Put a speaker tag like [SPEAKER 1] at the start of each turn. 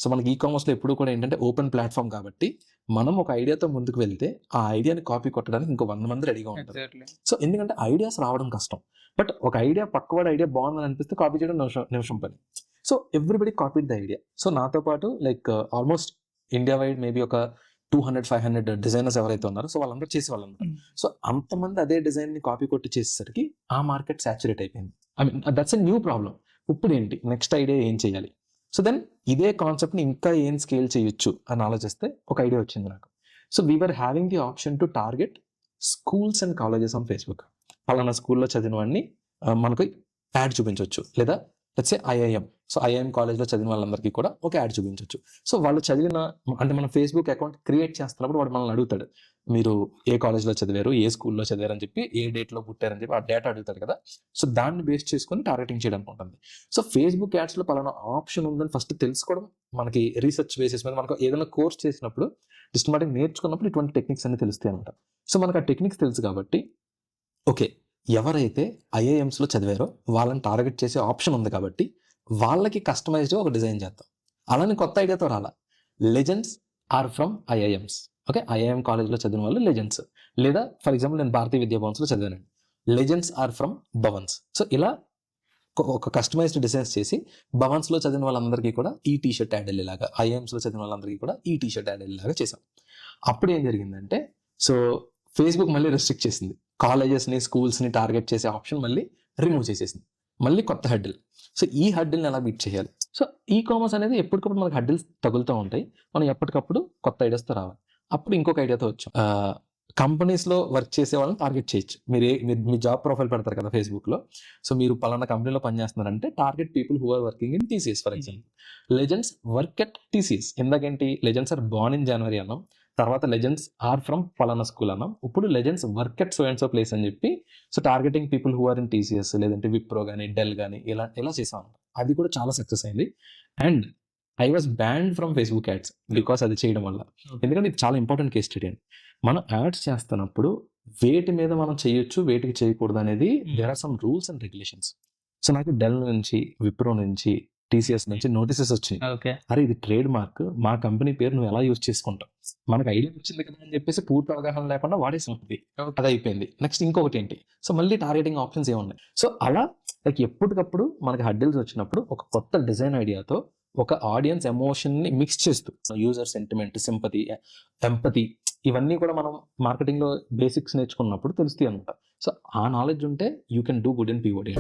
[SPEAKER 1] So మనకి ఈ కామర్స్లో ఎప్పుడు కూడా ఏంటంటే ఓపెన్ ప్లాట్ఫామ్ కాబట్టి మనం ఒక ఐడియాతో ముందుకు వెళ్తే ఆ ఐడియాని కాపీ కొట్టడానికి ఇంకో 100 మంది రెడీగా ఉంటారు.
[SPEAKER 2] ఎగ్జాక్ట్లీ.
[SPEAKER 1] సో ఎందుకంటే ఐడియాస్ రావడం కష్టం, బట్ ఒక ఐడియా పక్కవాడి ఐడియా బాగుందని అనిపిస్తే కాపీ చేయడం నిమిషం పని. So everybody copied the idea. So నాతో పాటు like almost India wide maybe ఒక 200-500 డిజైనర్స్ ఎవరైతే ఉన్నారో సో వాళ్ళందరూ చేసేవాళ్ళు అనమాట. సో అంతమంది అదే డిజైన్ ని కాపీ కొట్టి చేసేసరికి ఆ మార్కెట్ సాచురేట్ అయిపోయింది. I mean that's a new problem. ఇప్పుడు ఏంటి నెక్స్ట్ ఐడియా ఏం చేయాలి? సో దెన్ ఇదే కాన్సెప్ట్ ని ఇంకా ఏం స్కేల్ చేయొచ్చు అని ఆలోచిస్తే ఒక ఐడియా వచ్చింది నాకు. So we are having the option to target schools and colleges on Facebook. పలానా స్కూల్లో చదివిన వాడిని మనకు యాడ్ చూపించవచ్చు, లేదా let's say IIM. So IIM కాలేజ్లో చదివిన వాళ్ళందరికీ కూడా ఒక యాడ్ చూపించవచ్చు. సో వాళ్ళు చదివిన అంటే మన ఫేస్బుక్ అకౌంట్ క్రియేట్ చేస్తున్నప్పుడు వాడు మనల్ని అడుగుతాడు, మీరు ఏ కాలేజ్లో చదివారు, ఏ స్కూల్లో చదివారు అని చెప్పి, ఏ డేట్లో పుట్టారని చెప్పి ఆ డేటా అడుగుతాడు కదా. సో దాన్ని బేస్ చేసుకొని టార్గెటింగ్ చేయడానికి ఉంటుంది. సో ఫేస్బుక్ యాడ్స్లో పలానా ఆప్షన్ ఉందని ఫస్ట్ తెలుసుకోవడం, మనకి రీసెర్చ్ బేసిస్ మీద మనకు ఏదైనా కోర్స్ చేసినప్పుడు సిస్టమాటిక్ నేర్చుకున్నప్పుడు ఇటువంటి టెక్నిక్స్ అన్ని తెలుస్తాయి అనమాట. సో మనకు ఆ టెక్నిక్స్ తెలుసు కాబట్టి ఓకే, ఎవరైతే ఐఐఎమ్స్లో చదివారో వాళ్ళని టార్గెట్ చేసే ఆప్షన్ ఉంది కాబట్టి వాళ్ళకి కస్టమైజ్డ్గా ఒక డిజైన్ చేద్దాం. అలానే కొత్త ఐడియాతో రాలా. Legends are from IIMs. Okay, IIM కాలేజ్లో చదివిన వాళ్ళు లెజెండ్స్, లేదా ఫర్ ఎగ్జాంపుల్ నేను భారతీయ విద్యాభవన్స్లో చదివానండి, legends are from Bhavans. So ఇలా ఒక కస్టమైజ్డ్ డిజైన్స్ చేసి భవన్స్లో చదివిన వాళ్ళందరికీ కూడా ఈ టీషర్ట్ యాడ్ వెళ్ళేలాగా, ఐఐఎమ్స్లో చదివిన వాళ్ళందరికీ కూడా ఈ టీషర్ట్ యాడ్ వెళ్ళేలాగా చేసాం. అప్పుడు ఏం జరిగిందంటే సో ఫేస్బుక్ మళ్ళీ రెస్ట్రిక్ట్ చేసింది. కాలేజెస్ని స్కూల్స్ని టార్గెట్ చేసే ఆప్షన్ మళ్ళీ రిమూవ్ చేసేసింది. మళ్ళీ కొత్త హడ్డిల్. సో ఈ హడ్డిల్ని ఎలా బీట్ చేయాలి? సో ఈ కామర్స్ అనేది ఎప్పటికప్పుడు మనకు హడ్డిల్స్ తగులుతూ ఉంటాయి. మనం ఎప్పటికప్పుడు కొత్త ఐడియాస్తో రావాలి. అప్పుడు ఇంకొక ఐడియాతో వచ్చాం. కంపెనీస్లో వర్క్ చేసే వాళ్ళని టార్గెట్ చేయొచ్చు. మీ జాబ్ ప్రొఫైల్ పెడతారు కదా ఫేస్బుక్లో. సో మీరు పలానా కంపెనీలో పనిచేస్తున్నారంటే target people who are working in TCS for example. Legends work at TCS. ఎందుకంటే legends are born in January అన్నాం, తర్వాత లెజెండ్స్ ఆర్ ఫ్రమ్ ఫలానా స్కూల్ అన్నాం, ఇప్పుడు legends work at so and so place అని చెప్పి సో targeting people who are in TCS, లేదంటే విప్రో కానీ డెల్ కానీ ఇలా చేసాం. అది కూడా చాలా సక్సెస్ అయింది. And I was banned from Facebook ads because అది చేయడం వల్ల. ఎందుకంటే ఇది చాలా ఇంపార్టెంట్ కేస్ స్టడీ అండి. మనం యాడ్స్ చేస్తున్నప్పుడు వేటి మీద మనం చేయొచ్చు, వేటికి చేయకూడదు అనేది there are some rules and regulations. So నాకు డెల్ నుంచి, విప్రో నుంచి, టీసీఎస్ నుంచి నోటీసెస్ వచ్చినాయి. అరే ఇది ట్రేడ్ మార్క్, మా కంపెనీ పేరు నువ్వు ఎలా యూజ్ చేసుకుంటావు, మనకు ఐడియా వచ్చింది కదా అని చెప్పేసి పూర్తి అవగాహన లేకుండా వాడేసి ఉంటుంది. అది అయిపోయింది. నెక్స్ట్ ఇంకొకటి ఏంటి, సో మళ్ళీ టార్గెటింగ్ ఆప్షన్స్ ఏమున్నాయి. సో అలా లైక్ ఎప్పటికప్పుడు మనకి హడ్డిల్స్ వచ్చినప్పుడు ఒక కొత్త డిజైన్ ఐడియాతో ఒక ఆడియన్స్ ఎమోషన్ని మిక్స్ చేస్తూ యూజర్ సెంటిమెంట్, సింపతి, ఎంపతి ఇవన్నీ కూడా మనం మార్కెటింగ్లో బేసిక్స్ నేర్చుకున్నప్పుడు తెలుస్తాయి అనమాట. సో ఆ నాలెడ్జ్ ఉంటే you can do good in పివోటీ.